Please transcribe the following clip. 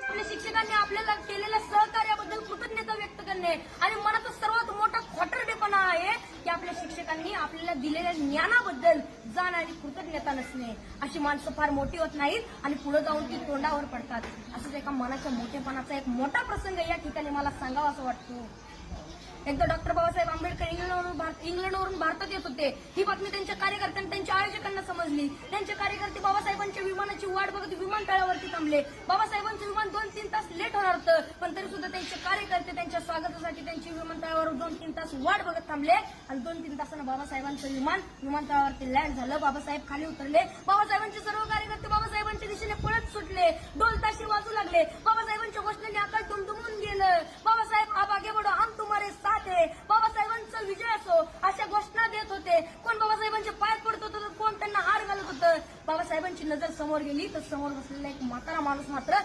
आपल्या शिक्षकांनी आपल्याला केलेल्या सहकार्याबद्दल कृतज्ञता व्यक्त करणे आणि मनाचा सर्वात मोठा खोटरडेपणा आहे की आपल्या शिक्षकांनी आपल्याला दिलेल्या ज्ञानाबद्दल जाण आणि कृतज्ञता नसणे. अशी माणसं फार मोठी होत नाहीत आणि पुढे जाऊन ती तोंडावर पडतात. असंच एका मनाच्या मोठेपणाचा एक मोठा प्रसंग या ठिकाणी मला सांगावा असं वाटतो. एकदा डॉक्टर बाबासाहेब आंबेडकर इंग्लंडवरून भारतात येत होते. ही बातमी त्यांच्या कार्यकर्त्यांना त्यांच्या आयोजकांना समजली. त्यांचे कार्यकर्ते बाबासाहेबांच्या विमानाची वाट बघत विमानतळावरती थांबले. बाबासाहेबांचं विमान 2-3 तास लेट होणार होतं, पण तरी सुद्धा त्यांचे कार्यकर्ते त्यांच्या स्वागतासाठी त्यांची विमानतळावर 2-3 तास वाट बघत थांबले आणि 2-3 तासानं बाबासाहेबांचं विमान विमानतळावरती लँड झालं. बाबासाहेब खाली उतरले. बाबासाहेबांचे सर्व कार्यकर्ते बाबासाहेबांच्या दिशेने पळत सुटले. ढोल ताशे वाजू लागले. बाबासाहेबांच्या घोषणेने आकाश दुमदुमून गेलं. बाबासाहेब आप आगे बढ़ो हम तुम्हारे साथ है. बाबासाहेबांचा विजय असो अशा घोषणा देत होते. कोण बाबासाहेबांचे पाय पडत होतं तर कोण त्यांना हार घालत होतं. बाबासाहेबांची नजर समोर गेली तर समोर बसलेला एक म्हातारा माणूस मात्र